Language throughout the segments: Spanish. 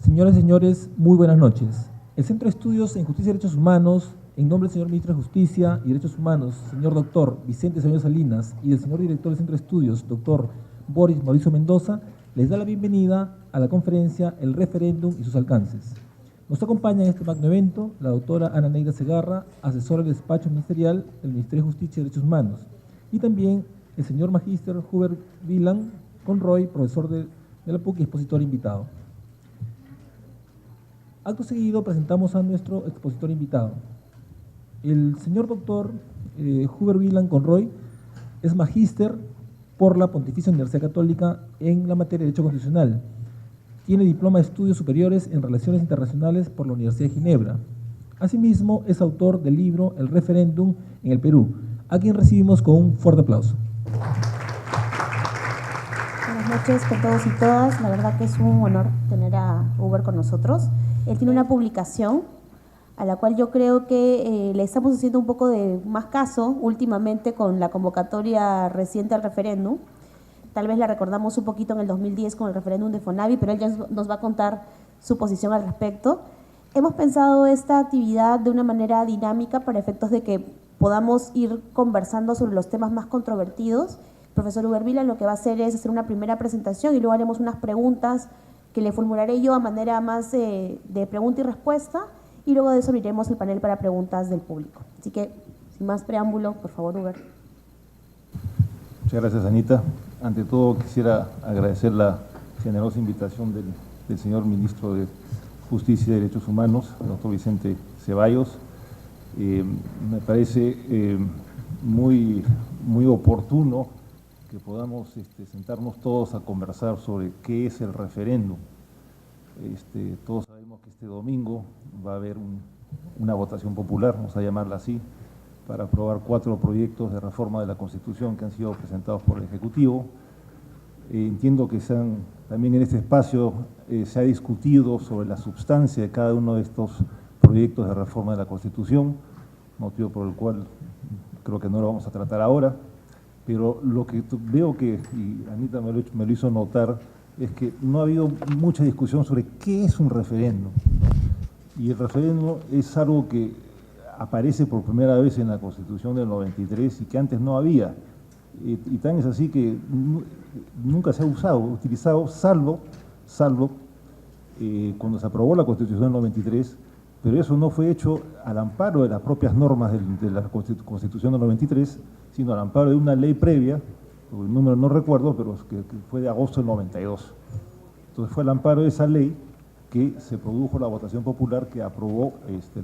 Señoras y señores, muy buenas noches. El Centro de Estudios en Justicia y Derechos Humanos, en nombre del señor Ministro de Justicia y Derechos Humanos, señor doctor Vicente Sañudo Salinas, y del señor director del Centro de Estudios, doctor Boris Mauricio Mendoza, les da la bienvenida a la conferencia El Referéndum y sus alcances. Nos acompaña en este magno evento la doctora Ana Neida Segarra, asesora del despacho ministerial del Ministerio de Justicia y Derechos Humanos, y también el señor magíster Hubert Wieland Conroy, profesor de la PUC y expositor invitado. Acto seguido presentamos a nuestro expositor invitado. El señor doctor Hubert Wieland Conroy es magíster por la Pontificia Universidad Católica en la materia de Derecho Constitucional. Tiene diploma de estudios superiores en Relaciones Internacionales por la Universidad de Ginebra. Asimismo, es autor del libro El Referéndum en el Perú, a quien recibimos con un fuerte aplauso. Buenas noches con todos y todas. La verdad que es un honor tener a Hubert con nosotros. Él tiene una publicación a la cual yo creo que le estamos haciendo un poco de más caso últimamente con la convocatoria reciente al referéndum. Tal vez la recordamos un poquito en el 2010 con el referéndum de Fonavi, pero él ya nos va a contar su posición al respecto. Hemos pensado esta actividad de una manera dinámica para efectos de que podamos ir conversando sobre los temas más controvertidos. El profesor Hubert Wieland lo que va a hacer es hacer una primera presentación y luego haremos unas preguntas que le formularé yo a manera más de pregunta y respuesta, y luego de eso abriremos el panel para preguntas del público. Así que, sin más preámbulo, por favor, Hubert. Muchas gracias, Anita. Ante todo, quisiera agradecer la generosa invitación del señor Ministro de Justicia y Derechos Humanos, el doctor Vicente Ceballos. Me parece muy oportuno que podamos sentarnos todos a conversar sobre qué es el referéndum. Todos sabemos que este domingo va a haber una votación popular, vamos a llamarla así, para aprobar 4 proyectos de reforma de la Constitución que han sido presentados por el Ejecutivo. Entiendo que también en este espacio se ha discutido sobre la substancia de cada uno de estos proyectos de reforma de la Constitución, motivo por el cual creo que no lo vamos a tratar ahora. Pero lo que veo y Anita me lo hizo notar, es que no ha habido mucha discusión sobre qué es un referéndum, ¿no? Y el referéndum es algo que aparece por primera vez en la Constitución del 93 y que antes no había. Y tan es así que nunca se ha utilizado, salvo cuando se aprobó la Constitución del 93, pero eso no fue hecho al amparo de las propias normas de la Constitución del 93, sino al amparo de una ley previa, el número no recuerdo, pero que fue de agosto del 92. Entonces fue al amparo de esa ley que se produjo la votación popular que aprobó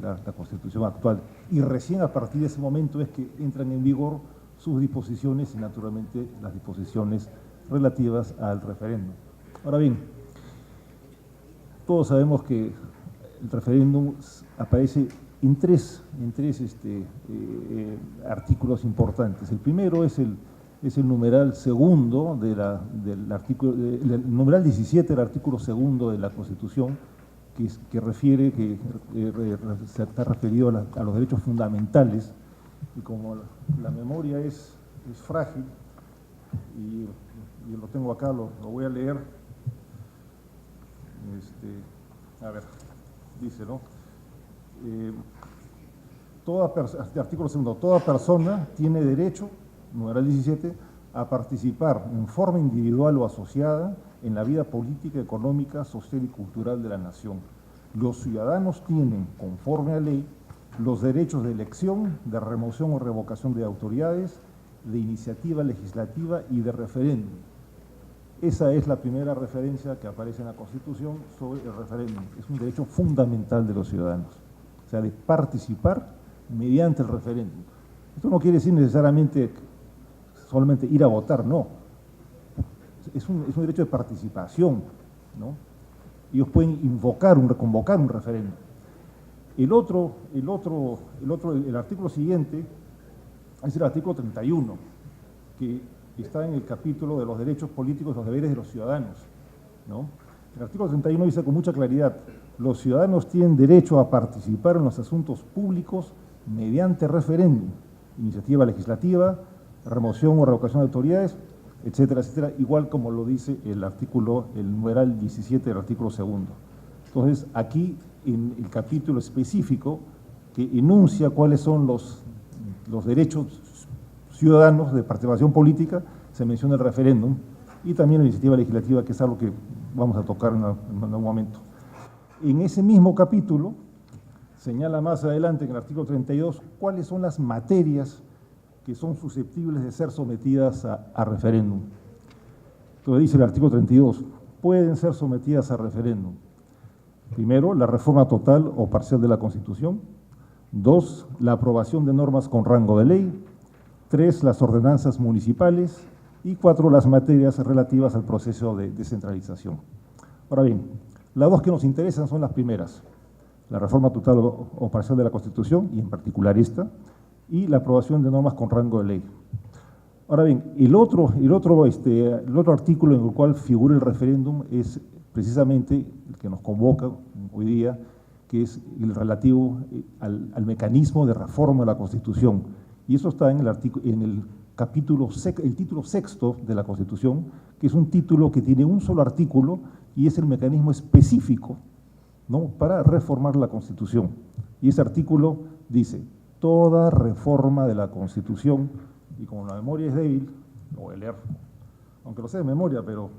la Constitución actual. Y recién a partir de ese momento es que entran en vigor sus disposiciones y naturalmente las disposiciones relativas al referéndum. Ahora bien, todos sabemos que el referéndum aparece en tres artículos importantes. El primero es el numeral segundo del artículo, el numeral 17 del artículo segundo de la Constitución, que refiere, se está referido a los derechos fundamentales, y como la memoria es frágil, y lo tengo acá, lo voy a leer. A ver, dice, ¿no? Artículo segundo, toda persona tiene derecho, numeral 17, a participar en forma individual o asociada en la vida política, económica, social y cultural de la nación. Los ciudadanos tienen, conforme a ley, los derechos de elección, de remoción o revocación de autoridades, de iniciativa legislativa y de referéndum. Esa es la primera referencia que aparece en la Constitución sobre el referéndum. Es un derecho fundamental de los ciudadanos, o sea, de participar mediante el referéndum. Esto no quiere decir necesariamente solamente ir a votar, no. Es un derecho de participación, ¿no? Ellos pueden convocar un referéndum. El artículo siguiente es el artículo 31, que está en el capítulo de los derechos políticos y los deberes de los ciudadanos, ¿no? El artículo 31 dice con mucha claridad: los ciudadanos tienen derecho a participar en los asuntos públicos mediante referéndum, iniciativa legislativa, remoción o revocación de autoridades, etcétera, etcétera, igual como lo dice el numeral 17 del artículo segundo. Entonces, aquí en el capítulo específico que enuncia cuáles son los derechos ciudadanos de participación política, se menciona el referéndum y también la iniciativa legislativa, que es algo que vamos a tocar en algún momento. En ese mismo capítulo señala más adelante, en el artículo 32, cuáles son las materias que son susceptibles de ser sometidas a referéndum. Entonces dice el artículo 32, pueden ser sometidas a referéndum. Primero, la reforma total o parcial de la Constitución. 2, la aprobación de normas con rango de ley. 3, las ordenanzas municipales. Y 4, las materias relativas al proceso de descentralización. Ahora bien, las dos que nos interesan son las primeras, la reforma total o parcial de la Constitución, y en particular esta, y la aprobación de normas con rango de ley. Ahora bien, el otro artículo en el cual figura el referéndum es precisamente el que nos convoca hoy día, que es el relativo al mecanismo de reforma de la Constitución. Y eso está en el título sexto de la Constitución, que es un título que tiene un solo artículo y es el mecanismo específico, ¿no?, para reformar la Constitución. Y ese artículo dice, toda reforma de la Constitución, y como la memoria es débil, lo voy a leer, aunque lo sé de memoria, pero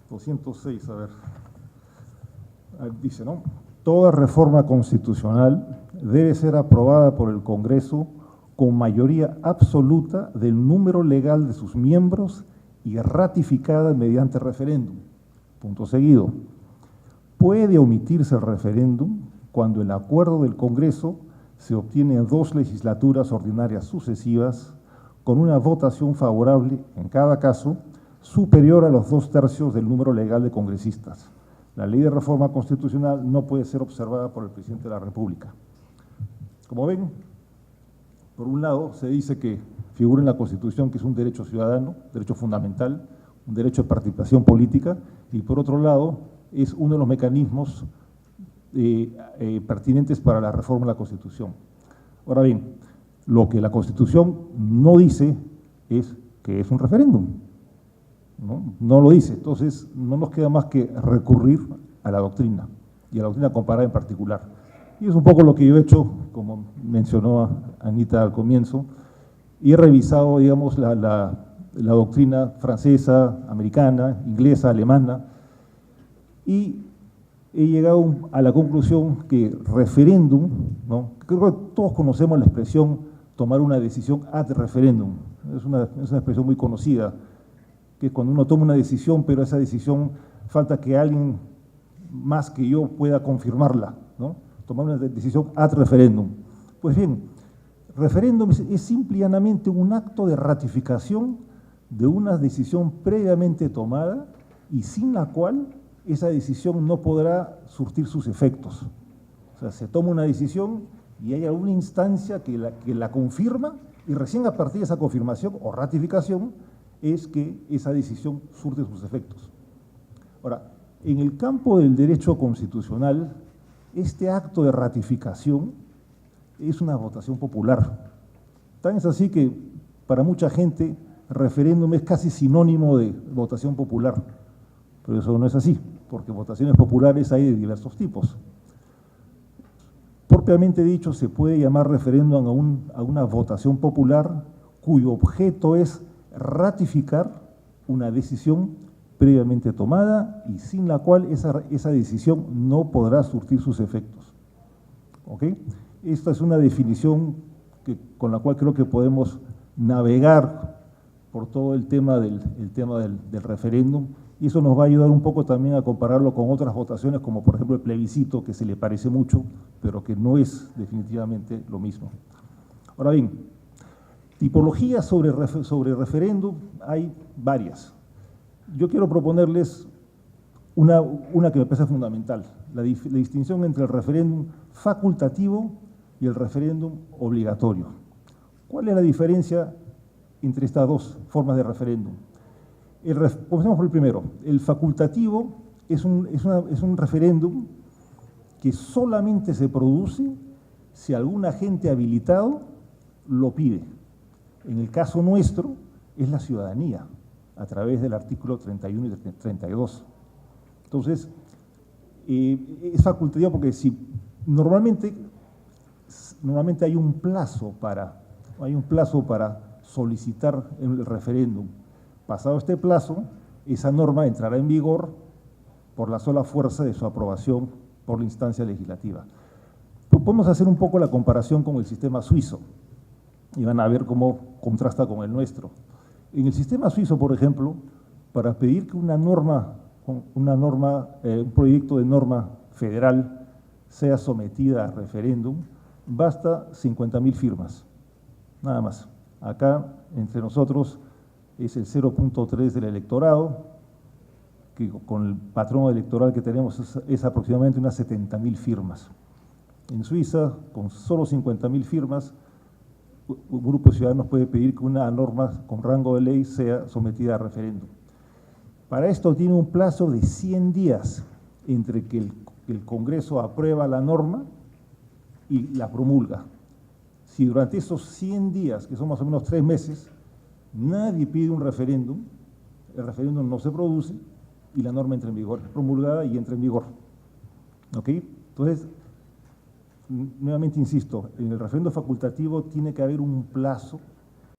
206, a ver, dice, ¿no? Toda reforma constitucional debe ser aprobada por el Congreso con mayoría absoluta del número legal de sus miembros y ratificada mediante referéndum. Punto seguido. Puede omitirse el referéndum cuando el acuerdo del Congreso se obtiene en 2 legislaturas ordinarias sucesivas con una votación favorable, en cada caso, superior a los 2/3 del número legal de congresistas. La ley de reforma constitucional no puede ser observada por el presidente de la República. Como ven, por un lado se dice que figura en la Constitución que es un derecho ciudadano, derecho fundamental, un derecho de participación política, y por otro lado es uno de los mecanismos pertinentes para la reforma de la Constitución. Ahora bien, lo que la Constitución no dice es que es un referéndum, no lo dice. Entonces no nos queda más que recurrir a la doctrina, y a la doctrina comparada en particular. Y es un poco lo que yo he hecho, como mencionó Anita al comienzo, y he revisado, digamos, la doctrina francesa, americana, inglesa, alemana, y he llegado a la conclusión que referéndum, ¿no?, creo que todos conocemos la expresión tomar una decisión ad referéndum, es una expresión muy conocida, que es cuando uno toma una decisión, pero esa decisión falta que alguien más que yo pueda confirmarla, ¿no?, tomar una decisión ad referéndum. Pues bien, referéndum es simple y llanamente un acto de ratificación de una decisión previamente tomada y sin la cual esa decisión no podrá surtir sus efectos. O sea, se toma una decisión y hay alguna instancia que la confirma, y recién a partir de esa confirmación o ratificación es que esa decisión surte sus efectos. Ahora, en el campo del derecho constitucional, este acto de ratificación es una votación popular. Tan es así que para mucha gente referéndum es casi sinónimo de votación popular, pero eso no es así, porque votaciones populares hay de diversos tipos. Propiamente dicho, se puede llamar referéndum a una votación popular cuyo objeto es ratificar una decisión previamente tomada y sin la cual esa decisión no podrá surtir sus efectos. ¿Ok? Esta es una definición con la cual creo que podemos navegar por todo el tema del referéndum, y eso nos va a ayudar un poco también a compararlo con otras votaciones, como por ejemplo el plebiscito, que se le parece mucho, pero que no es definitivamente lo mismo. Ahora bien, tipologías sobre referéndum hay varias. Yo quiero proponerles una que me parece fundamental, la distinción entre el referéndum facultativo y el referéndum obligatorio. ¿Cuál es la diferencia entre estas dos formas de referéndum? Comencemos por el primero. El facultativo es un referéndum que solamente se produce si algún agente habilitado lo pide. En el caso nuestro es la ciudadanía, a través del artículo 31 y 32. Entonces, Es facultativo porque si normalmente hay un plazo para solicitar el referéndum. Pasado este plazo, esa norma entrará en vigor por la sola fuerza de su aprobación por la instancia legislativa. Podemos hacer un poco la comparación con el sistema suizo y van a ver cómo contrasta con el nuestro. En el sistema suizo, por ejemplo, para pedir que un proyecto de norma federal sea sometida a referéndum, basta 50.000 firmas, nada más. Acá, entre nosotros, es el 0.3 del electorado, que con el patrón electoral que tenemos es aproximadamente unas 70.000 firmas. En Suiza, con solo 50.000 firmas, un grupo de ciudadanos puede pedir que una norma con rango de ley sea sometida a referéndum. Para esto tiene un plazo de 100 días entre que el Congreso aprueba la norma y la promulga. Si durante esos 100 días, que son más o menos 3 meses, nadie pide un referéndum, el referéndum no se produce y la norma entra en vigor, es promulgada y entra en vigor. ¿Ok? Entonces, nuevamente insisto, en el referéndum facultativo tiene que haber un plazo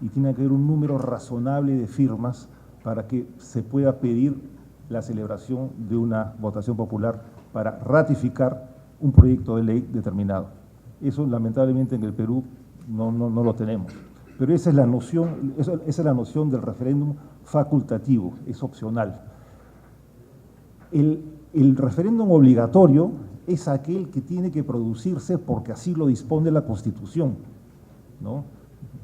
y tiene que haber un número razonable de firmas para que se pueda pedir la celebración de una votación popular para ratificar un proyecto de ley determinado. Eso lamentablemente en el Perú no lo tenemos. Pero esa es la noción del referéndum facultativo, es opcional. El referéndum obligatorio es aquel que tiene que producirse porque así lo dispone la Constitución, ¿no?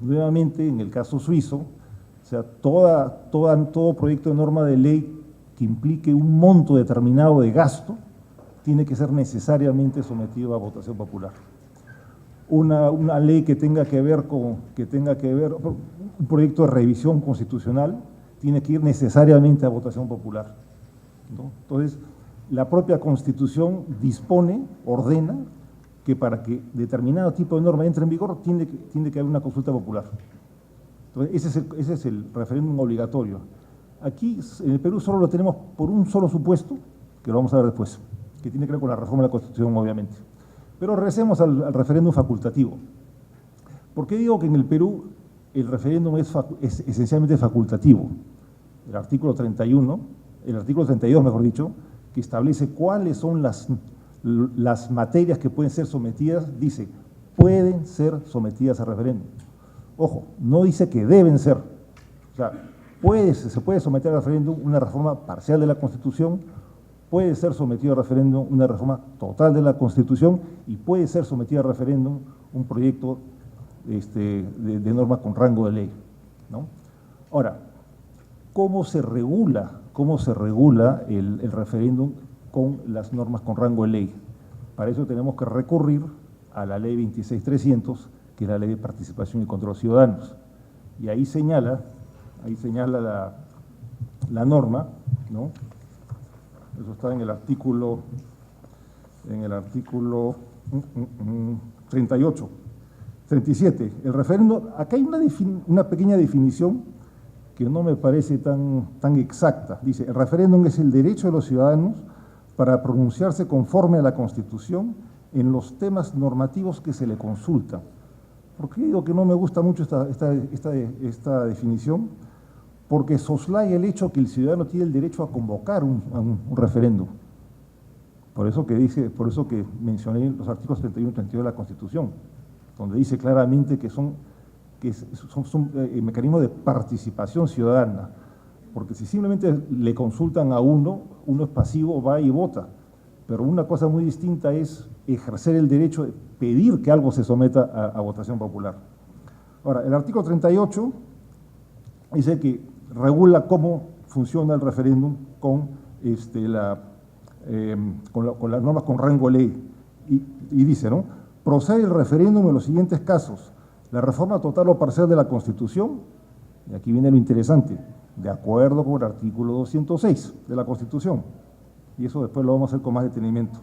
Nuevamente, en el caso suizo, o sea, todo proyecto de norma de ley que implique un monto determinado de gasto tiene que ser necesariamente sometido a votación popular. Una ley que tenga que ver, un proyecto de revisión constitucional tiene que ir necesariamente a votación popular, ¿no? Entonces, la propia Constitución ordena que para que determinado tipo de norma entre en vigor tiene que haber una consulta popular. Entonces, ese es el referéndum obligatorio. Aquí, en el Perú, solo lo tenemos por un solo supuesto, que lo vamos a ver después, que tiene que ver con la reforma de la Constitución, obviamente. Pero regresemos al referéndum facultativo. ¿Por qué digo que en el Perú el referéndum es esencialmente facultativo? El artículo 32, mejor dicho, que establece cuáles son las materias que pueden ser sometidas, dice, pueden ser sometidas a referéndum. Ojo, no dice que deben ser. O sea, se puede someter a referéndum una reforma parcial de la Constitución, puede ser sometido a referéndum una reforma total de la Constitución y puede ser sometido a referéndum un proyecto de norma con rango de ley, ¿no? Ahora, ¿cómo se regula el referéndum con las normas con rango de ley? Para eso tenemos que recurrir a la ley 26.300, que es la ley de participación y control ciudadanos. Y ahí señala la norma, ¿no? Eso está en el artículo 38, 37. El referéndum, acá hay una pequeña definición que no me parece tan exacta. Dice, el referéndum es el derecho de los ciudadanos para pronunciarse conforme a la Constitución en los temas normativos que se le consultan. ¿Por qué digo que no me gusta mucho esta definición? Porque soslaya el hecho que el ciudadano tiene el derecho a convocar un referéndum. Por eso que mencioné los artículos 31 y 32 de la Constitución, donde dice claramente que son mecanismos de participación ciudadana, porque si simplemente le consultan a uno es pasivo, va y vota, pero una cosa muy distinta es ejercer el derecho de pedir que algo se someta a votación popular. Ahora, el artículo 38 dice que regula cómo funciona el referéndum con las normas con rango de ley y dice, ¿no? Procede el referéndum en los siguientes casos: la reforma total o parcial de la Constitución, y aquí viene lo interesante, de acuerdo con el artículo 206 de la Constitución, y eso después lo vamos a hacer con más detenimiento.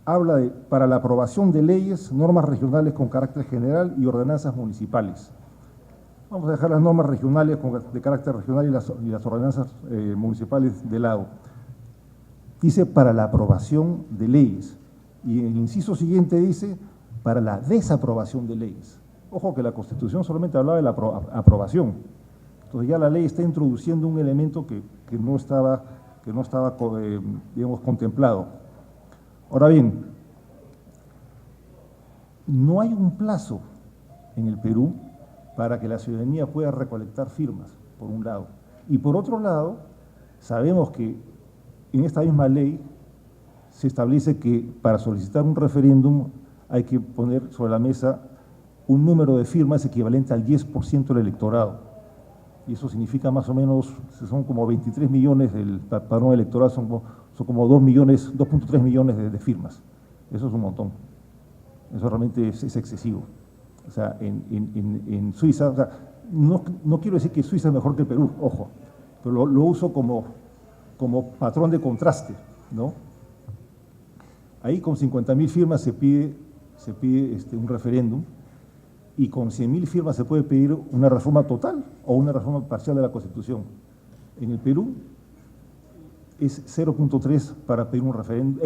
Habla para la aprobación de leyes, normas regionales con carácter general y ordenanzas municipales. Vamos a dejar las normas regionales de carácter regional y las ordenanzas municipales de lado. dice para la aprobación de leyes. Y el inciso siguiente dice para la desaprobación de leyes. Ojo que la Constitución solamente hablaba de la aprobación. Entonces ya la ley está introduciendo un elemento que no estaba digamos, contemplado. Ahora bien, no hay un plazo en el Perú para que la ciudadanía pueda recolectar firmas, por un lado. Y por otro lado, sabemos que en esta misma ley se establece que para solicitar un referéndum hay que poner sobre la mesa un número de firmas equivalente al 10% del electorado. Y eso significa más o menos, son como 23 millones del padrón electoral, son como 2.3 millones de firmas. Eso es un montón. Eso realmente es excesivo. O sea, en Suiza, o sea, no quiero decir que Suiza es mejor que el Perú, ojo, pero lo uso como patrón de contraste, ¿no? Ahí con 50.000 firmas se pide un referéndum, y con 100.000 firmas se puede pedir una reforma total o una reforma parcial de la Constitución. En el Perú es 0.3 para pedir un referéndum,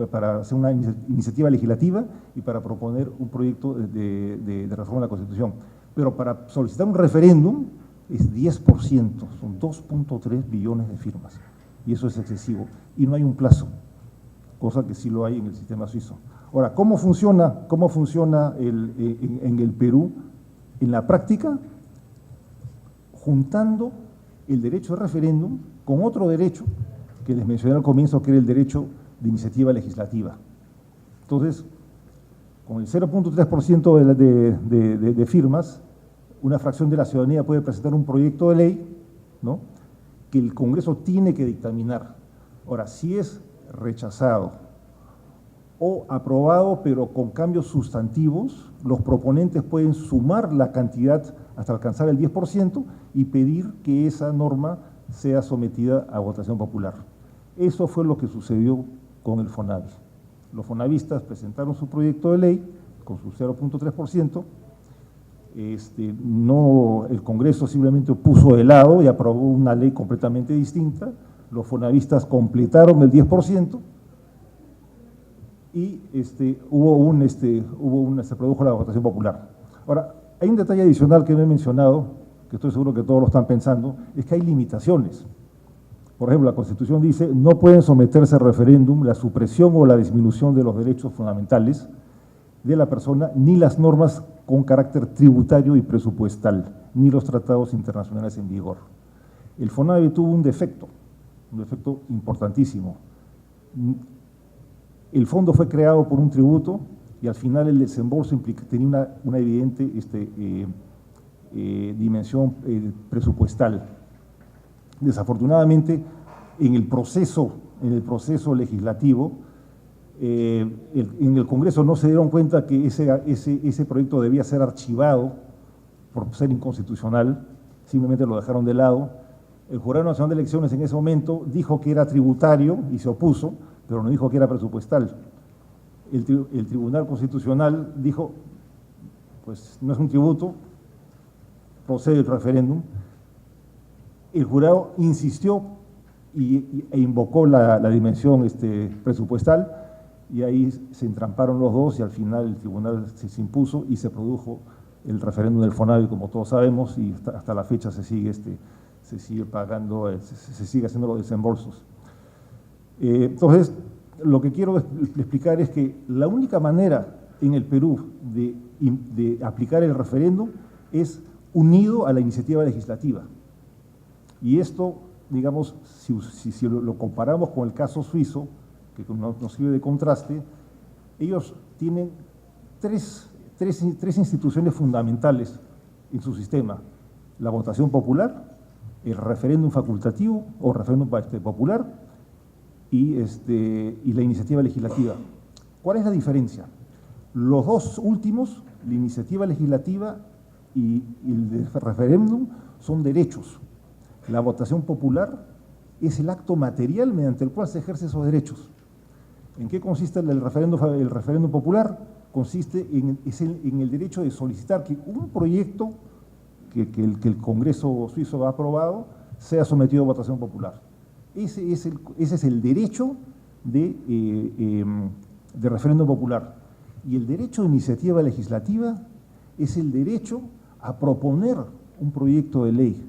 para hacer una iniciativa legislativa y para proponer un proyecto de reforma de la Constitución. Pero para solicitar un referéndum es 10%, son 2.3 billones de firmas, y eso es excesivo, y no hay un plazo, cosa que sí lo hay en el sistema suizo. Ahora, ¿cómo funciona en el Perú? En la práctica, juntando el derecho de referéndum con otro derecho que les mencioné al comienzo, que era el derecho de iniciativa legislativa. Entonces, con el 0.3% de firmas, una fracción de la ciudadanía puede presentar un proyecto de ley, ¿no?, que el Congreso tiene que dictaminar. Ahora, si es rechazado o aprobado, pero con cambios sustantivos, los proponentes pueden sumar la cantidad hasta alcanzar el 10% y pedir que esa norma sea sometida a votación popular. Eso fue lo que sucedió con el FONAVI. Los fonavistas presentaron su proyecto de ley con su 0.3%, el Congreso simplemente puso de lado y aprobó una ley completamente distinta. Los fonavistas completaron el 10%, y se produjo la votación popular. Ahora, hay un detalle adicional que no he mencionado, que estoy seguro que todos lo están pensando, es que hay limitaciones. Por ejemplo, la Constitución dice, no pueden someterse a referéndum la supresión o la disminución de los derechos fundamentales de la persona, ni las normas con carácter tributario y presupuestal, ni los tratados internacionales en vigor. El FONAVI tuvo un defecto importantísimo. El fondo fue creado por un tributo y al final el desembolso tenía una evidente dimensión presupuestal. Desafortunadamente, en el proceso legislativo, en el Congreso no se dieron cuenta que ese proyecto debía ser archivado por ser inconstitucional, simplemente lo dejaron de lado. El Jurado Nacional de Elecciones en ese momento dijo que era tributario y se opuso, pero no dijo que era presupuestal. El Tribunal Constitucional dijo, pues no es un tributo, procede el referéndum. El jurado insistió e invocó la dimensión presupuestal, y ahí se entramparon los dos y al final el tribunal se impuso y se produjo el referéndum del FONAVI, como todos sabemos, y hasta la fecha se sigue pagando, se sigue haciendo los desembolsos. Entonces, lo que quiero explicar es que la única manera en el Perú de aplicar el referéndum es unido a la iniciativa legislativa. Y esto, digamos, si lo comparamos con el caso suizo, que nos sirve de contraste, ellos tienen tres instituciones fundamentales en su sistema: la votación popular, el referéndum facultativo o referéndum popular, y la iniciativa legislativa. ¿Cuál es la diferencia? Los dos últimos, la iniciativa legislativa y el referéndum, son derechos. La votación popular es el acto material mediante el cual se ejercen esos derechos. ¿En qué consiste el referéndum popular? Consiste en el derecho de solicitar que un proyecto que el Congreso suizo ha aprobado sea sometido a votación popular. Ese es el derecho de referéndum popular. Y el derecho de iniciativa legislativa es el derecho a proponer un proyecto de ley.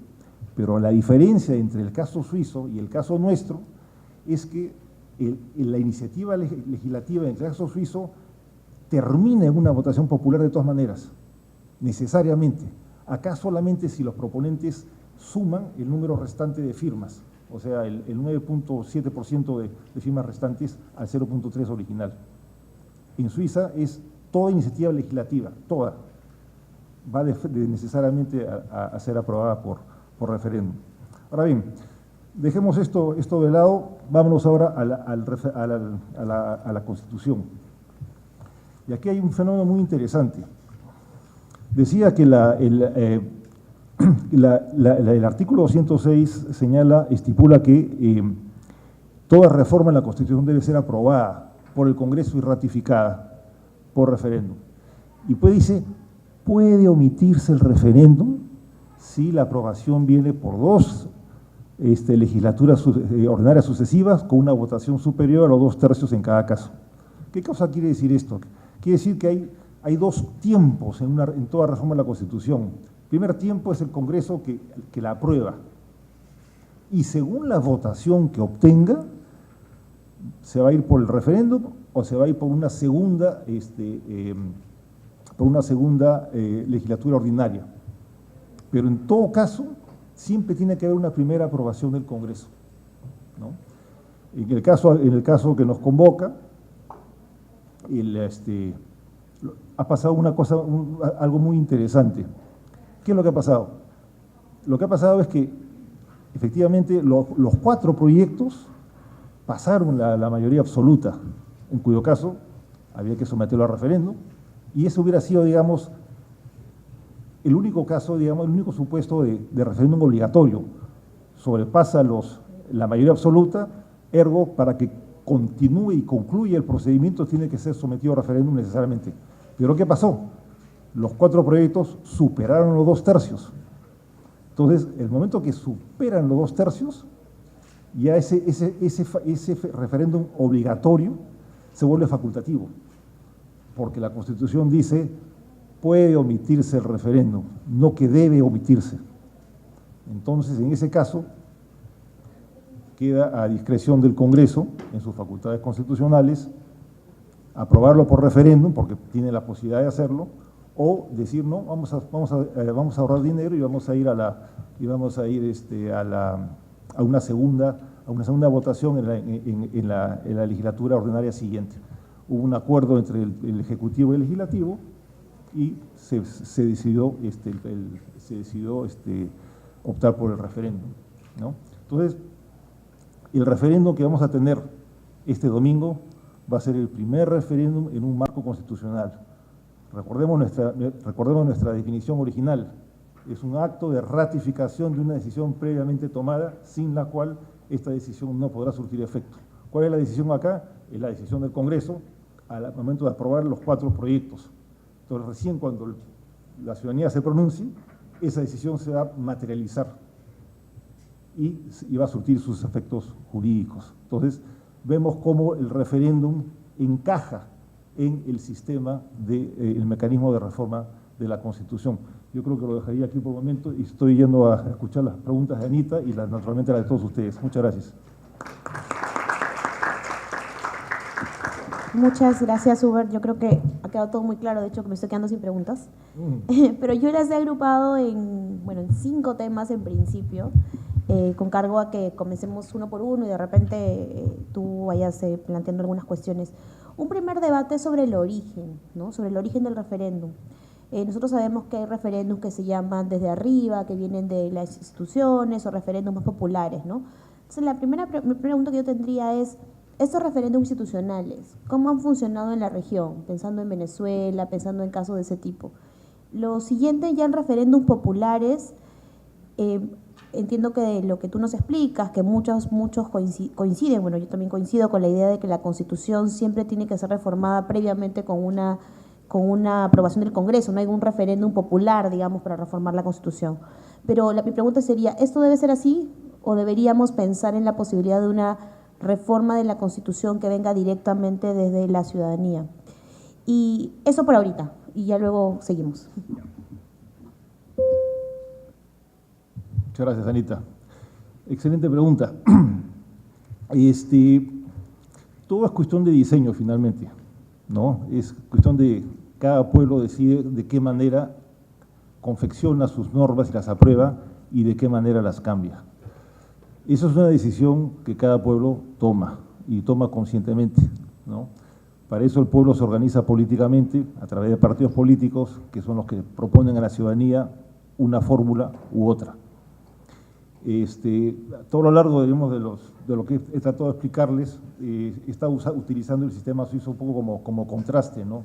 Pero la diferencia entre el caso suizo y el caso nuestro es que la iniciativa legislativa en el caso suizo termina en una votación popular de todas maneras, necesariamente. Acá solamente si los proponentes suman el número restante de firmas, o sea, el 9.7% de firmas restantes al 0.3 original. En Suiza es toda iniciativa legislativa, toda, va necesariamente a ser aprobada por referéndum. Ahora bien, dejemos esto de lado, vámonos ahora a la Constitución. Y aquí hay un fenómeno muy interesante. Decía que el artículo 206 estipula que toda reforma en la Constitución debe ser aprobada por el Congreso y ratificada por referéndum. Y pues dice, puede omitirse el referéndum si la aprobación viene por dos legislaturas ordinarias sucesivas con una votación superior a los 2/3 en cada caso. ¿Qué cosa quiere decir esto? Quiere decir que hay dos tiempos en toda reforma de la Constitución. El primer tiempo es el Congreso que la aprueba y según la votación que obtenga, se va a ir por el referéndum o se va a ir por una segunda, legislatura ordinaria. Pero en todo caso, siempre tiene que haber una primera aprobación del Congreso, ¿no? En el caso que nos convoca, ha pasado algo muy interesante. ¿Qué es lo que ha pasado? Lo que ha pasado es que efectivamente los 4 proyectos pasaron la mayoría absoluta, en cuyo caso había que someterlo a referéndum, y eso hubiera sido, digamos, el único caso, digamos, el único supuesto de referéndum obligatorio. Sobrepasa la mayoría absoluta, ergo, para que continúe y concluya el procedimiento tiene que ser sometido a referéndum necesariamente. Pero ¿qué pasó? Los 4 proyectos superaron los 2/3. Entonces, el momento que superan los 2/3, ya ese referéndum obligatorio se vuelve facultativo, porque la Constitución dice puede omitirse el referéndum, no que debe omitirse. Entonces, en ese caso, queda a discreción del Congreso, en sus facultades constitucionales, aprobarlo por referéndum, porque tiene la posibilidad de hacerlo, o decir no, vamos a ahorrar dinero y vamos a ir a una segunda votación en la legislatura ordinaria siguiente. Hubo un acuerdo entre el Ejecutivo y el Legislativo y se decidió optar por el referéndum, ¿no? Entonces, el referéndum que vamos a tener este domingo va a ser el primer referéndum en un marco constitucional. Recordemos nuestra definición original. Es un acto de ratificación de una decisión previamente tomada, sin la cual esta decisión no podrá surtir efecto. ¿Cuál es la decisión acá? Es la decisión del Congreso al momento de aprobar los 4 proyectos. Entonces, recién cuando la ciudadanía se pronuncie, esa decisión se va a materializar y va a surtir sus efectos jurídicos. Entonces, vemos cómo el referéndum encaja en el sistema el mecanismo de reforma de la Constitución. Yo creo que lo dejaría aquí por el momento y estoy yendo a escuchar las preguntas de Anita y naturalmente las de todos ustedes. Muchas gracias. Muchas gracias, Hubert. Yo creo que ha quedado todo muy claro, de hecho que me estoy quedando sin preguntas. Pero yo las he agrupado en 5 temas en principio, con cargo a que comencemos uno por uno y de repente tú vayas planteando algunas cuestiones. Un primer debate es sobre el origen, ¿no? Sobre el origen del referéndum. Nosotros sabemos que hay referéndums que se llaman desde arriba, que vienen de las instituciones o referéndums más populares, ¿no? Entonces, la primera pregunta que yo tendría es, estos referéndums institucionales, ¿cómo han funcionado en la región? Pensando en Venezuela, pensando en casos de ese tipo. Lo siguiente, ya en referéndums populares, entiendo que de lo que tú nos explicas, que muchos coinciden, bueno, yo también coincido con la idea de que la Constitución siempre tiene que ser reformada previamente con una aprobación del Congreso, no hay un referéndum popular, digamos, para reformar la Constitución. Pero mi pregunta sería, ¿esto debe ser así? ¿O deberíamos pensar en la posibilidad de una reforma de la Constitución que venga directamente desde la ciudadanía? Y eso por ahorita, y ya luego seguimos. Muchas gracias, Anita. Excelente pregunta. Todo es cuestión de diseño finalmente, ¿no? Es cuestión de cada pueblo decide de qué manera confecciona sus normas y las aprueba y de qué manera las cambia. Eso es una decisión que cada pueblo toma y toma conscientemente, ¿no? Para eso el pueblo se organiza políticamente a través de partidos políticos que son los que proponen a la ciudadanía una fórmula u otra. Todo lo largo, digamos, de lo que he tratado de explicarles, está utilizando el sistema suizo un poco como contraste, ¿no?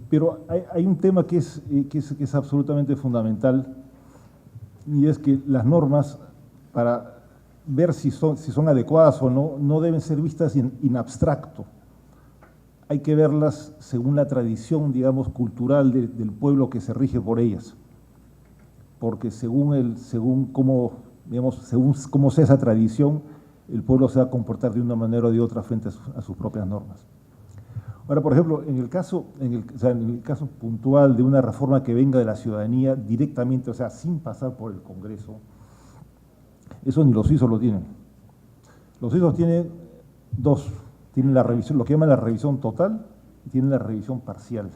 Pero hay un tema que es absolutamente fundamental, y es que las normas, para ver si son adecuadas o no, no deben ser vistas en abstracto. Hay que verlas según la tradición, digamos, cultural del pueblo que se rige por ellas. Porque según cómo sea esa tradición, el pueblo se va a comportar de una manera o de otra frente a sus propias normas. Ahora, por ejemplo, en el caso puntual de una reforma que venga de la ciudadanía directamente, o sea, sin pasar por el Congreso, eso ni los suizos lo tienen. Los suizos tienen tienen la revisión, lo que llaman la revisión total, y tienen la revisión parcial.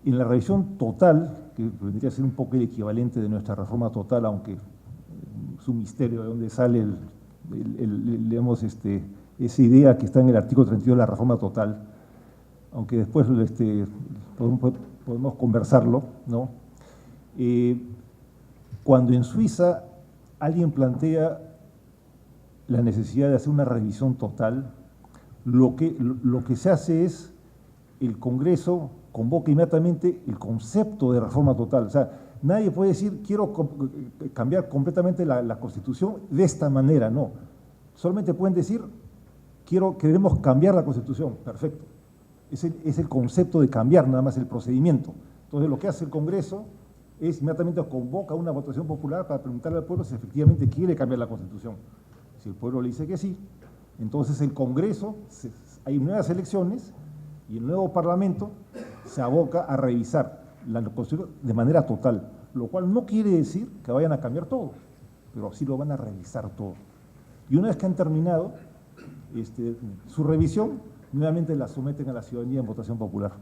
En la revisión total, que vendría a ser un poco el equivalente de nuestra reforma total, aunque es un misterio de dónde sale digamos, esa idea que está en el artículo 32 de la reforma total, aunque después podemos conversarlo, ¿no? Cuando en Suiza alguien plantea la necesidad de hacer una revisión total, lo que se hace es el Congreso convoca inmediatamente el concepto de reforma total. O sea, nadie puede decir, quiero cambiar completamente la Constitución de esta manera, no. Solamente pueden decir, queremos cambiar la Constitución, perfecto. Es el concepto de cambiar, nada más el procedimiento. Entonces, lo que hace el Congreso es inmediatamente convoca una votación popular para preguntarle al pueblo si efectivamente quiere cambiar la Constitución. Si el pueblo le dice que sí, entonces el Congreso, hay nuevas elecciones y el nuevo Parlamento se aboca a revisar la Constitución de manera total, lo cual no quiere decir que vayan a cambiar todo, pero sí lo van a revisar todo. Y una vez que han terminado su revisión, nuevamente la someten a la ciudadanía en votación popular.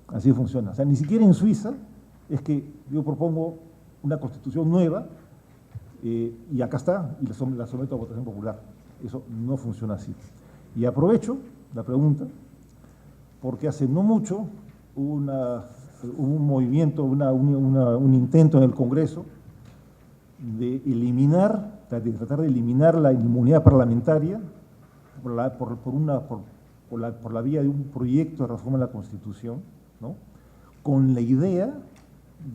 Así funciona. O sea, ni siquiera en Suiza es que yo propongo una Constitución nueva y acá está, y la someto a votación popular. Eso no funciona así. Y aprovecho la pregunta, porque hace no mucho hubo un movimiento, un intento en el Congreso de tratar de eliminar la inmunidad parlamentaria por la vía de un proyecto de reforma de la Constitución, ¿no? Con la idea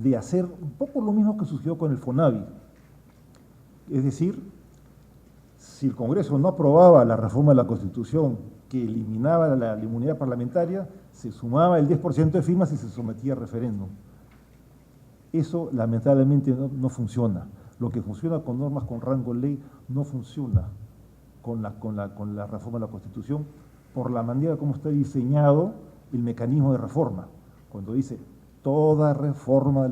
de hacer un poco lo mismo que sucedió con el FONAVI. Es decir, si el Congreso no aprobaba la reforma de la Constitución que eliminaba la inmunidad parlamentaria, se sumaba el 10% de firmas y se sometía a referéndum. Eso lamentablemente no funciona. Lo que funciona con normas con rango de ley no funciona con la reforma de la Constitución por la manera como está diseñado el mecanismo de reforma. Cuando dice toda reforma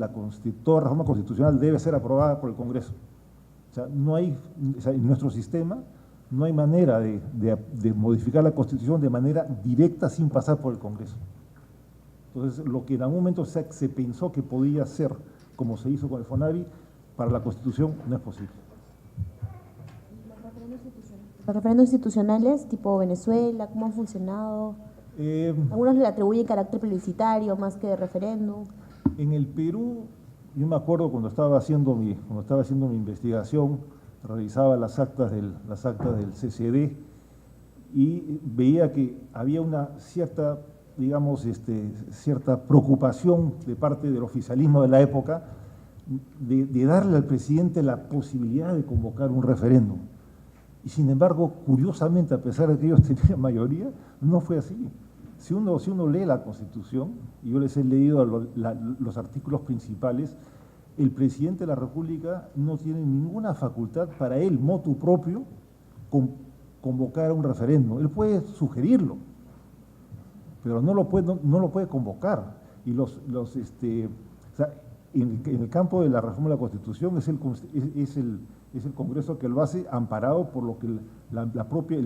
constitucional debe ser aprobada por el Congreso. O sea, en nuestro sistema no hay manera de modificar la Constitución de manera directa sin pasar por el Congreso. Entonces, lo que en algún momento se pensó que podía ser, como se hizo con el FONAVI, para la Constitución no es posible. ¿Los referendos institucionales, tipo Venezuela, cómo han funcionado? Algunos le atribuyen carácter plebiscitario más que de referéndum. En el Perú, yo me acuerdo cuando estaba haciendo mi investigación, revisaba las actas del CCD y veía que había una cierta, digamos, cierta preocupación de parte del oficialismo de la época de darle al presidente la posibilidad de convocar un referéndum. Y sin embargo, curiosamente, a pesar de que ellos tenían mayoría, no fue así. Si uno lee la Constitución, y yo les he leído los artículos principales, el presidente de la República no tiene ninguna facultad para él, motu propio, convocar a un referéndum. Él puede sugerirlo, pero no lo puede convocar. Y o sea, en el campo de la reforma de la Constitución es el Congreso que lo hace, amparado por lo que el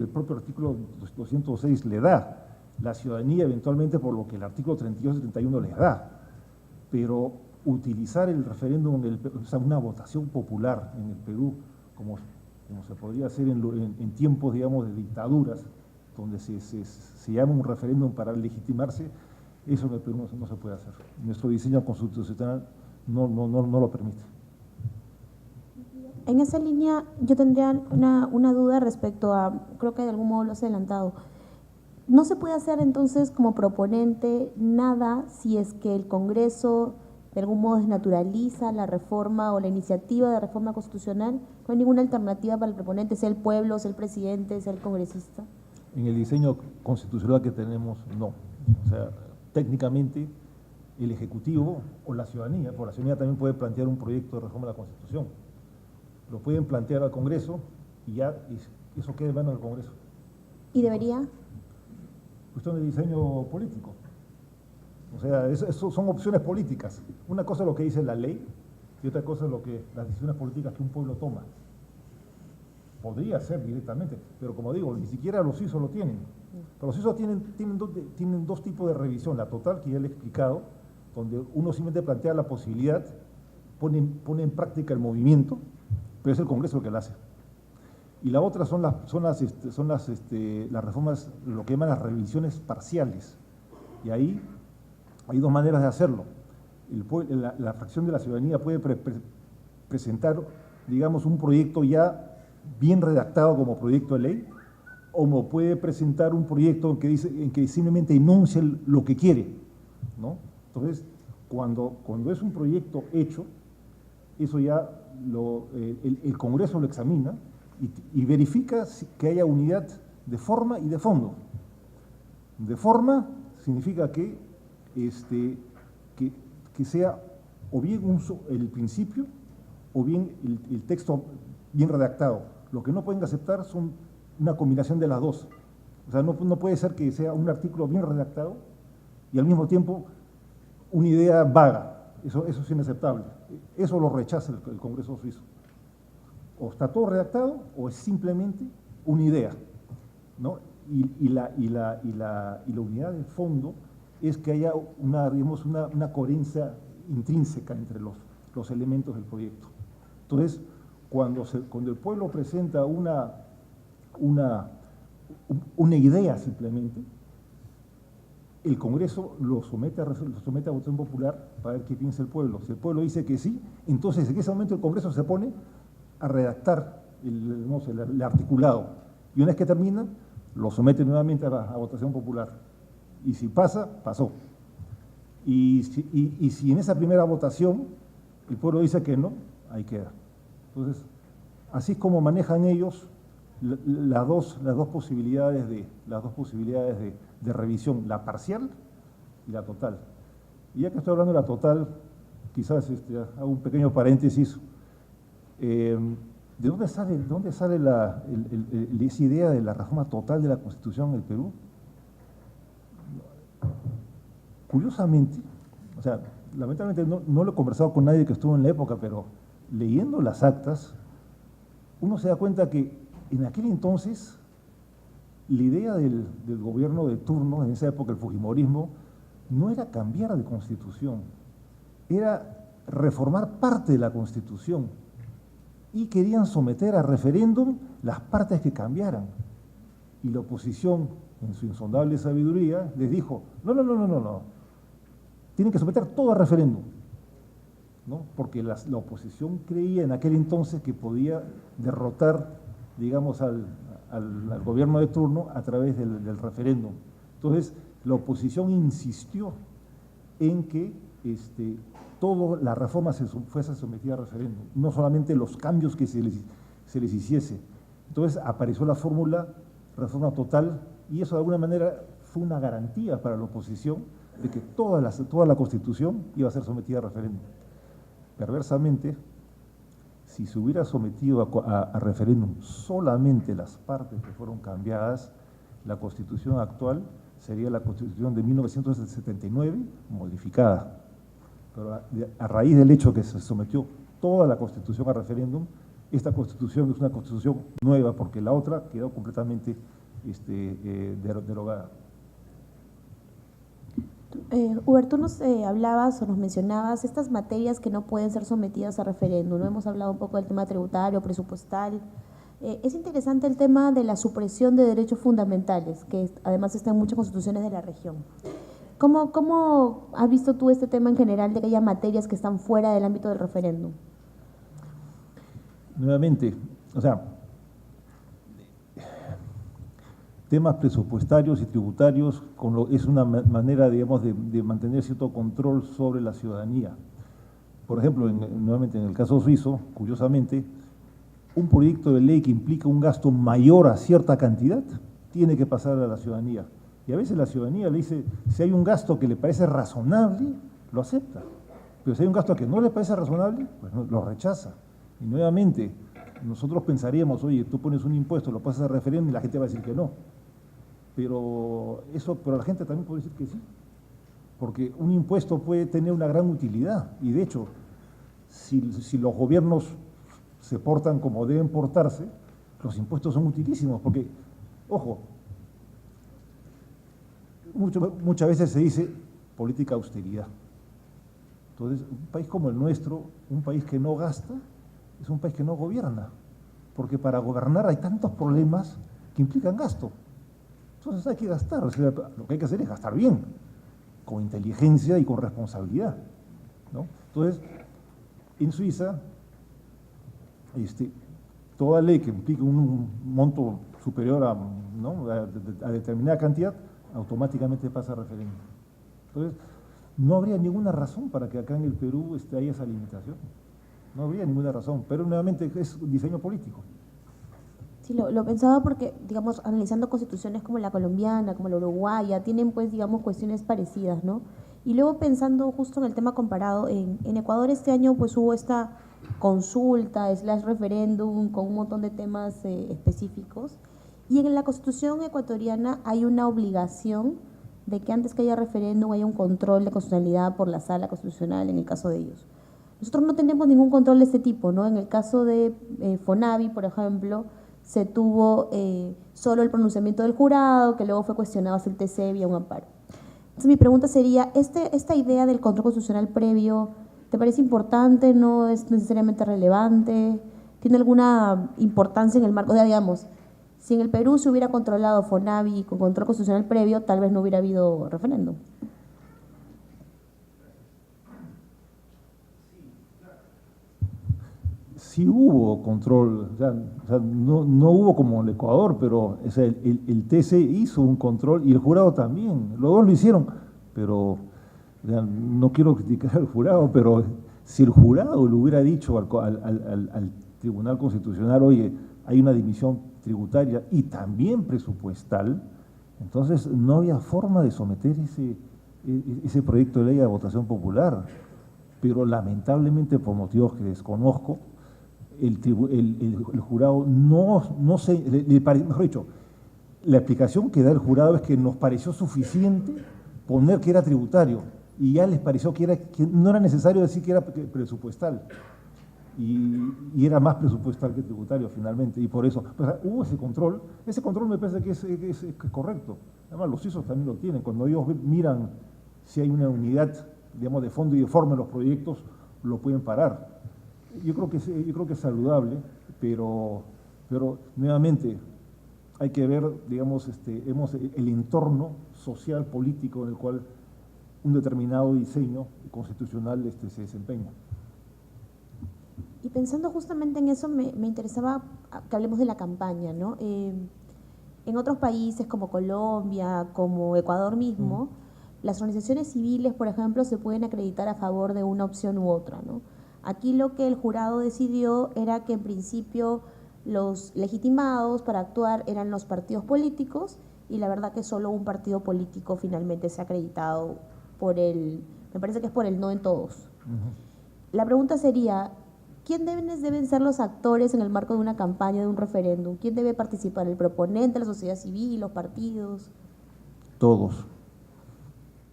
propio artículo 206 le da, la ciudadanía eventualmente por lo que el artículo 32 y 31 les da, pero utilizar el referéndum, o sea, una votación popular en el Perú, como se podría hacer en tiempos, digamos, de dictaduras, donde se llama un referéndum para legitimarse, eso en el Perú no se puede hacer. Nuestro diseño constitucional no lo permite. En esa línea yo tendría una duda respecto a, creo que de algún modo lo has adelantado. ¿No se puede hacer entonces como proponente nada si es que el Congreso de algún modo desnaturaliza la reforma o la iniciativa de reforma constitucional? ¿No hay ninguna alternativa para el proponente, sea el pueblo, sea el presidente, sea el congresista? En el diseño constitucional que tenemos, no. O sea, técnicamente el Ejecutivo o la ciudadanía, por la ciudadanía también puede plantear un proyecto de reforma de la Constitución. Lo pueden plantear al Congreso y ya eso queda en manos del Congreso. ¿Y debería? Cuestión de diseño político. O sea, eso son opciones políticas. Una cosa es lo que dice la ley y otra cosa es las decisiones políticas que un pueblo toma. Podría ser directamente, pero como digo, ni siquiera los CISO lo tienen. Pero los CISO tienen dos tipos de revisión. La total, que ya le he explicado, donde uno simplemente plantea la posibilidad, pone en práctica el movimiento, pero es el Congreso el que la hace. Y la otra son las reformas, lo que llaman las revisiones parciales. Y ahí hay dos maneras de hacerlo. La fracción de la ciudadanía puede presentar, digamos, un proyecto ya bien redactado como proyecto de ley, o puede presentar un proyecto en que simplemente enuncia lo que quiere, ¿no? Entonces, cuando es un proyecto hecho, eso ya el Congreso lo examina y verifica que haya unidad de forma y de fondo. De forma significa que sea o bien el principio o bien el texto bien redactado. Lo que no pueden aceptar son una combinación de las dos. O sea, no puede ser que sea un artículo bien redactado y al mismo tiempo una idea vaga. Eso es inaceptable. Eso lo rechaza el Congreso suizo. O está todo redactado o es simplemente una idea, ¿no? Y la unidad de fondo es que haya una coherencia intrínseca entre los elementos del proyecto. Entonces, cuando el pueblo presenta una idea simplemente, el Congreso lo somete a votación popular para ver qué piensa el pueblo. Si el pueblo dice que sí, entonces en ese momento el Congreso se pone a redactar el articulado. Y una vez que termina, lo somete nuevamente a votación popular. Y si pasa, pasó. Y si en esa primera votación el pueblo dice que no, ahí queda. Entonces, así es como manejan ellos las dos posibilidades de revisión, la parcial y la total. Y ya que estoy hablando de la total, quizás hago un pequeño paréntesis. ¿De dónde sale esa idea de la reforma total de la Constitución en el Perú? Curiosamente, o sea, lamentablemente no lo he conversado con nadie que estuvo en la época, pero leyendo las actas, uno se da cuenta que en aquel entonces la idea del gobierno de turno, en esa época el fujimorismo, no era cambiar de constitución, era reformar parte de la Constitución y querían someter a referéndum las partes que cambiaran. Y la oposición, en su insondable sabiduría, les dijo, no, tienen que someter todo a referéndum, ¿no? Porque la oposición creía en aquel entonces que podía derrotar, digamos, al gobierno de turno a través del referéndum. Entonces, la oposición insistió en que toda la reforma fuese sometida a referéndum, no solamente los cambios que se les hiciese. Entonces, apareció la fórmula reforma total y eso de alguna manera fue una garantía para la oposición de que toda la Constitución iba a ser sometida a referéndum. perversamente, si se hubiera sometido a referéndum solamente las partes que fueron cambiadas, la Constitución actual sería la Constitución de 1979 modificada. Pero a raíz del hecho que se sometió toda la Constitución a referéndum, esta Constitución es una Constitución nueva porque la otra quedó completamente derogada. Hubert, tú nos hablabas o nos mencionabas estas materias que no pueden ser sometidas a referéndum, ¿no? Hemos hablado un poco del tema tributario, presupuestal. Es interesante el tema de la supresión de derechos fundamentales, que además está en muchas constituciones de la región. ¿Cómo has visto tú este tema en general de que haya materias que están fuera del ámbito del referéndum? Nuevamente, o sea, temas presupuestarios y tributarios es una manera, digamos, de mantener cierto control sobre la ciudadanía. Por ejemplo, nuevamente en el caso suizo, curiosamente, un proyecto de ley que implica un gasto mayor a cierta cantidad tiene que pasar a la ciudadanía. Y a veces la ciudadanía le dice, si hay un gasto que le parece razonable, lo acepta. Pero si hay un gasto que no le parece razonable, pues no, lo rechaza. Y nuevamente, nosotros pensaríamos, oye, tú pones un impuesto, lo pasas a referéndum y la gente va a decir que no. Pero la gente también puede decir que sí. Porque un impuesto puede tener una gran utilidad. Y de hecho, si los gobiernos se portan como deben portarse, los impuestos son utilísimos. Porque, ojo, muchas veces se dice política austeridad. Entonces, un país como el nuestro, un país que no gasta, es un país que no gobierna, porque para gobernar hay tantos problemas que implican gasto. Entonces hay que gastar, o sea, lo que hay que hacer es gastar bien, con inteligencia y con responsabilidad, ¿no? Entonces, en Suiza, toda ley que implique un monto superior a, ¿no?, a determinada cantidad, automáticamente pasa a referéndum. Entonces, no habría ninguna razón para que acá en el Perú haya esa limitación. No habría ninguna razón, pero nuevamente es diseño político. Sí, lo pensaba porque, digamos, analizando constituciones como la colombiana, como la uruguaya, tienen, pues, digamos, cuestiones parecidas, ¿no? Y luego pensando justo en el tema comparado, en Ecuador este año, pues, hubo esta consulta, referéndum, con un montón de temas específicos, y en la constitución ecuatoriana hay una obligación de que antes que haya referéndum haya un control de constitucionalidad por la sala constitucional en el caso de ellos. Nosotros no tenemos ningún control de este tipo, ¿no? En el caso de FONAVI, por ejemplo, se tuvo solo el pronunciamiento del jurado, que luego fue cuestionado hasta el TC vía un amparo. Entonces mi pregunta sería, ¿esta idea del control constitucional previo te parece importante? ¿No es necesariamente relevante? ¿Tiene alguna importancia en el marco? O sea, digamos, si en el Perú se hubiera controlado FONAVI con control constitucional previo, tal vez no hubiera habido referéndum. Sí hubo control, o sea, no hubo como en el Ecuador, pero o sea, el TC hizo un control y el jurado también, los dos lo hicieron, pero o sea, no quiero criticar al jurado, pero si el jurado le hubiera dicho al Tribunal Constitucional, oye, hay una dimisión tributaria y también presupuestal, entonces no había forma de someter ese proyecto de ley a votación popular, pero lamentablemente por motivos que desconozco, el jurado no se, mejor dicho, la explicación que da el jurado es que nos pareció suficiente poner que era tributario y ya les pareció que no era necesario decir que era presupuestal y era más presupuestal que tributario finalmente, y por eso pues, hubo ese control me parece que es correcto. Además los suizos también lo tienen, cuando ellos miran si hay una unidad, digamos, de fondo y de forma en los proyectos, lo pueden parar. Yo creo que es saludable, pero nuevamente hay que ver, digamos, el entorno social, político en el cual un determinado diseño constitucional se desempeña. Y pensando justamente en eso, me interesaba que hablemos de la campaña, ¿no? En otros países como Colombia, como Ecuador mismo, las organizaciones civiles, por ejemplo, se pueden acreditar a favor de una opción u otra, ¿no? Aquí lo que el jurado decidió era que en principio los legitimados para actuar eran los partidos políticos y la verdad que solo un partido político finalmente se ha acreditado me parece que es por el no en todos. la pregunta sería, ¿quiénes deben ser los actores en el marco de una campaña, de un referéndum? ¿Quién debe participar? ¿El proponente, la sociedad civil, los partidos? Todos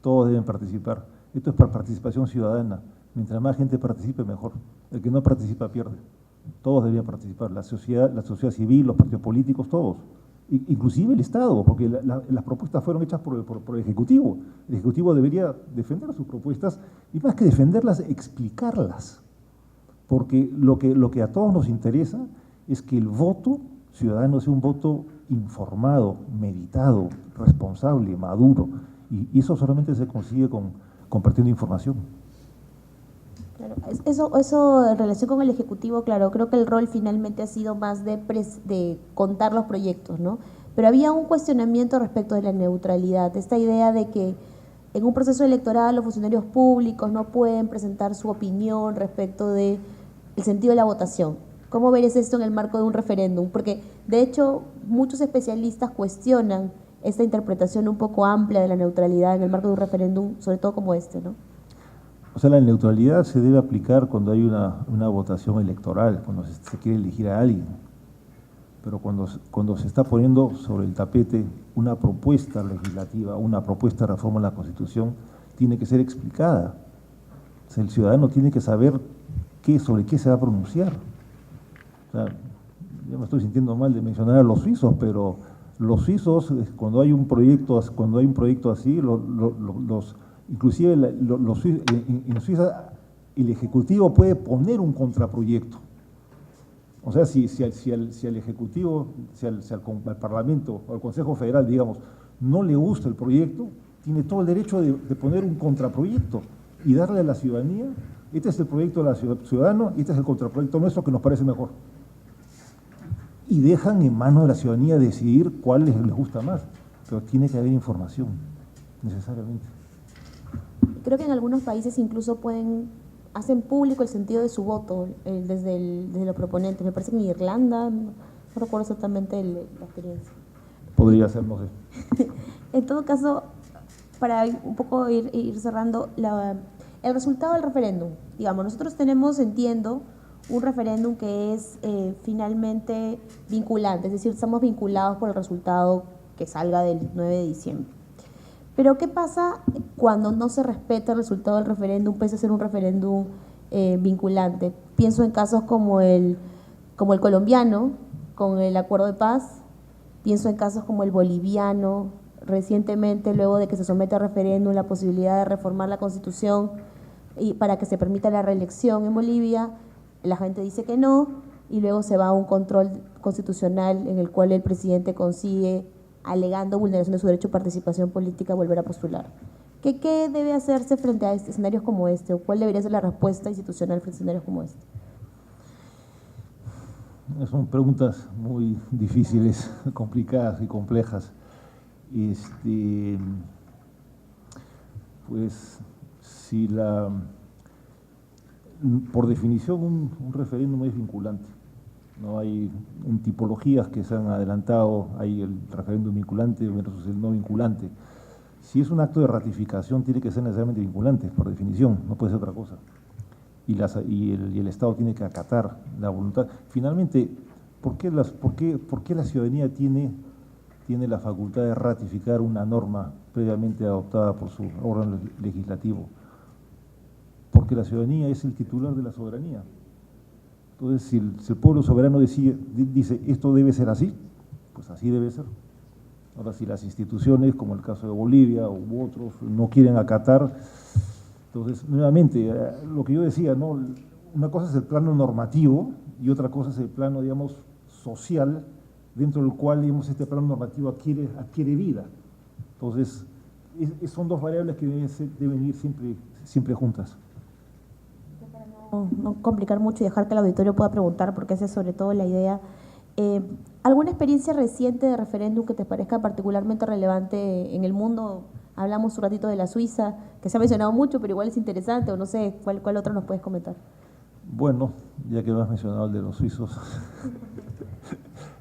deben participar. Esto es para participación ciudadana. Mientras más gente participe, mejor. El que no participa pierde. Todos deberían participar, la sociedad civil, los partidos políticos, todos. Inclusive el Estado, porque las propuestas fueron hechas por el Ejecutivo. El Ejecutivo debería defender sus propuestas y más que defenderlas, explicarlas. Porque lo que a todos nos interesa es que el voto ciudadano sea un voto informado, meditado, responsable, maduro. Y eso solamente se consigue compartiendo información. Claro, eso en relación con el Ejecutivo, claro, creo que el rol finalmente ha sido más de contar los proyectos, ¿no? Pero había un cuestionamiento respecto de la neutralidad, esta idea de que en un proceso electoral los funcionarios públicos no pueden presentar su opinión respecto del sentido de la votación. ¿Cómo verías esto en el marco de un referéndum? Porque, de hecho, muchos especialistas cuestionan esta interpretación un poco amplia de la neutralidad en el marco de un referéndum, sobre todo como este, ¿no? O sea, la neutralidad se debe aplicar cuando hay una votación electoral, cuando se quiere elegir a alguien. Pero cuando se está poniendo sobre el tapete una propuesta legislativa, una propuesta de reforma a la Constitución, tiene que ser explicada. O sea, el ciudadano tiene que saber sobre qué se va a pronunciar. O sea, yo me estoy sintiendo mal de mencionar a los suizos, pero los suizos, cuando hay un proyecto así, inclusive en Suiza el Ejecutivo puede poner un contraproyecto. O sea, si al Ejecutivo, al Parlamento o al Consejo Federal, digamos, no le gusta el proyecto, tiene todo el derecho de poner un contraproyecto y darle a la ciudadanía, este es el proyecto del ciudadano y este es el contraproyecto nuestro que nos parece mejor. Y dejan en manos de la ciudadanía decidir cuál les gusta más, pero tiene que haber información, necesariamente. Creo que en algunos países incluso hacen público el sentido de su voto desde los proponentes. Me parece que en Irlanda, no recuerdo exactamente la experiencia. Podría ser, no sé. En todo caso, para un poco ir cerrando, el resultado del referéndum. Digamos, nosotros tenemos, entiendo, un referéndum que es finalmente vinculante, es decir, estamos vinculados por el resultado que salga del 9 de diciembre. Pero ¿qué pasa cuando no se respeta el resultado del referéndum, pese a ser un referéndum vinculante? Pienso en casos como el colombiano, con el acuerdo de paz, pienso en casos como el boliviano, recientemente, luego de que se somete a referéndum la posibilidad de reformar la Constitución y para que se permita la reelección en Bolivia, la gente dice que no, y luego se va a un control constitucional en el cual el presidente consigue, alegando vulneración de su derecho a participación política, volver a postular. ¿Qué debe hacerse frente a escenarios como este? ¿O cuál debería ser la respuesta institucional frente a escenarios como este? Son preguntas muy difíciles, complicadas y complejas. Pues, por definición, un referéndum es vinculante. No hay en tipologías que se han adelantado, hay el referéndum vinculante versus el no vinculante. Si es un acto de ratificación, tiene que ser necesariamente vinculante, por definición, no puede ser otra cosa. Y el Estado tiene que acatar la voluntad. Finalmente, ¿por qué la ciudadanía tiene la facultad de ratificar una norma previamente adoptada por su órgano legislativo? Porque la ciudadanía es el titular de la soberanía. Entonces, si el pueblo soberano dice esto debe ser así, pues así debe ser. Ahora, si las instituciones, como el caso de Bolivia u otros, no quieren acatar, entonces, nuevamente, lo que yo decía, ¿no? Una cosa es el plano normativo y otra cosa es el plano, digamos, social, dentro del cual, digamos, este plano normativo adquiere vida. Entonces, son dos variables que deben ir siempre juntas. No complicar mucho y dejar que el auditorio pueda preguntar, porque esa es sobre todo la idea. ¿Alguna experiencia reciente de referéndum que te parezca particularmente relevante en el mundo? Hablamos un ratito de la Suiza, que se ha mencionado mucho, pero igual es interesante, o no sé, ¿cuál otro nos puedes comentar? Bueno, ya que me has mencionado el de los suizos.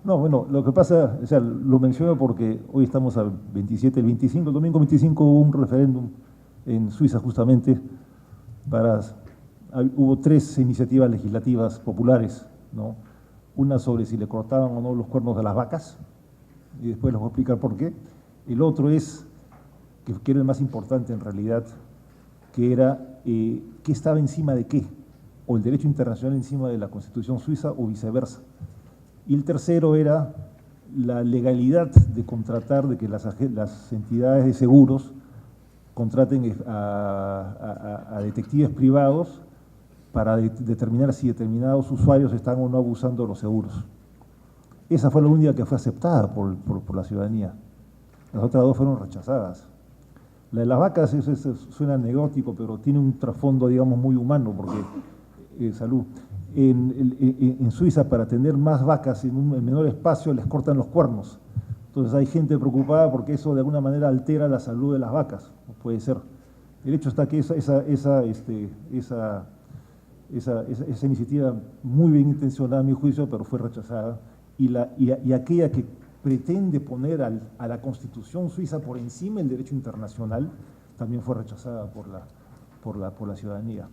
No, bueno, lo que pasa, o sea, lo menciono porque hoy estamos a 27, el domingo 25 hubo un referéndum en Suiza justamente para hubo 3 iniciativas legislativas populares, ¿no? Una sobre si le cortaban o no los cuernos de las vacas, y después les voy a explicar por qué. El otro es, que era el más importante en realidad, que era qué estaba encima de qué, o el derecho internacional encima de la Constitución suiza o viceversa. Y el tercero era la legalidad de contratar, de que las entidades de seguros contraten a detectives privados para determinar si determinados usuarios están o no abusando de los seguros. Esa fue la única que fue aceptada por la ciudadanía. Las otras 2 fueron rechazadas. La de las vacas, eso suena anecdótico, pero tiene un trasfondo, digamos, muy humano, porque, salud, en Suiza, para tener más vacas en un menor espacio, les cortan los cuernos. Entonces hay gente preocupada porque eso de alguna manera altera la salud de las vacas. No puede ser. El hecho está que esa iniciativa, muy bien intencionada a mi juicio, pero fue rechazada, y aquella que pretende poner a la Constitución suiza por encima del derecho internacional, también fue rechazada por la ciudadanía.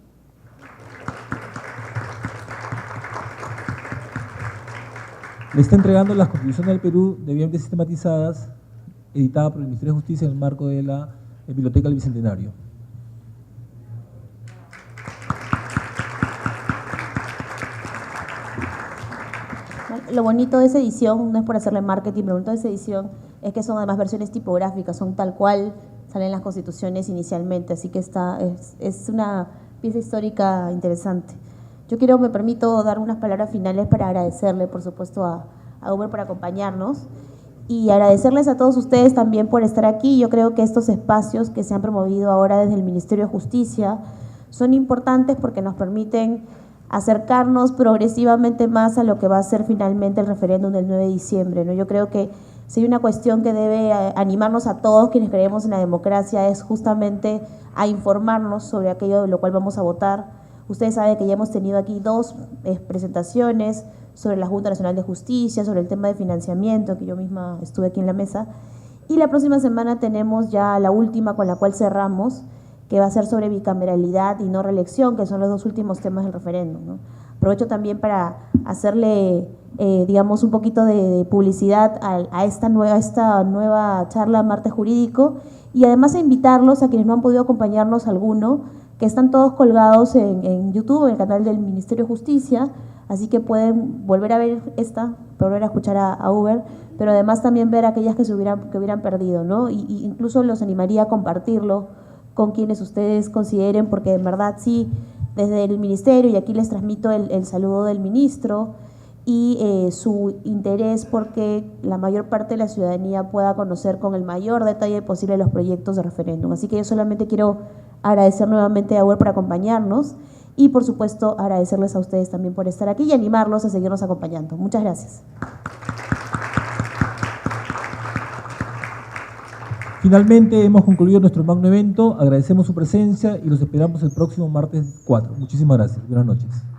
Le está entregando las Constituciones del Perú debidamente sistematizadas, editada por el Ministerio de Justicia en el marco de la Biblioteca del Bicentenario. Lo bonito de esa edición, no es por hacerle marketing, pero lo bonito de esa edición es que son además versiones tipográficas, son tal cual salen las constituciones inicialmente, así que es una pieza histórica interesante. Yo me permito dar unas palabras finales para agradecerle, por supuesto, a Uber por acompañarnos y agradecerles a todos ustedes también por estar aquí. Yo creo que estos espacios que se han promovido ahora desde el Ministerio de Justicia son importantes porque nos permiten acercarnos progresivamente más a lo que va a ser finalmente el referéndum del 9 de diciembre, ¿no? Yo creo que si hay una cuestión que debe animarnos a todos quienes creemos en la democracia es justamente a informarnos sobre aquello de lo cual vamos a votar. Ustedes saben que ya hemos tenido aquí 2 presentaciones sobre la Junta Nacional de Justicia, sobre el tema de financiamiento, que yo misma estuve aquí en la mesa, y la próxima semana tenemos ya la última con la cual cerramos, que va a ser sobre bicameralidad y no reelección, que son los 2 últimos temas del referéndum, ¿no? Aprovecho también para hacerle, digamos, un poquito de publicidad a esta nueva charla Martes Jurídico, y además a invitarlos a quienes no han podido acompañarnos alguno, que están todos colgados en YouTube, en el canal del Ministerio de Justicia, así que pueden volver a ver volver a escuchar a Uber, pero además también ver aquellas que hubieran perdido, ¿no? Y incluso los animaría a compartirlo con quienes ustedes consideren, porque en verdad sí, desde el Ministerio, y aquí les transmito el saludo del ministro, y su interés porque la mayor parte de la ciudadanía pueda conocer con el mayor detalle posible los proyectos de referéndum. Así que yo solamente quiero agradecer nuevamente a Uber por acompañarnos y por supuesto agradecerles a ustedes también por estar aquí y animarlos a seguirnos acompañando. Muchas gracias. Finalmente hemos concluido nuestro magno evento, agradecemos su presencia y los esperamos el próximo martes 4. Muchísimas gracias, buenas noches.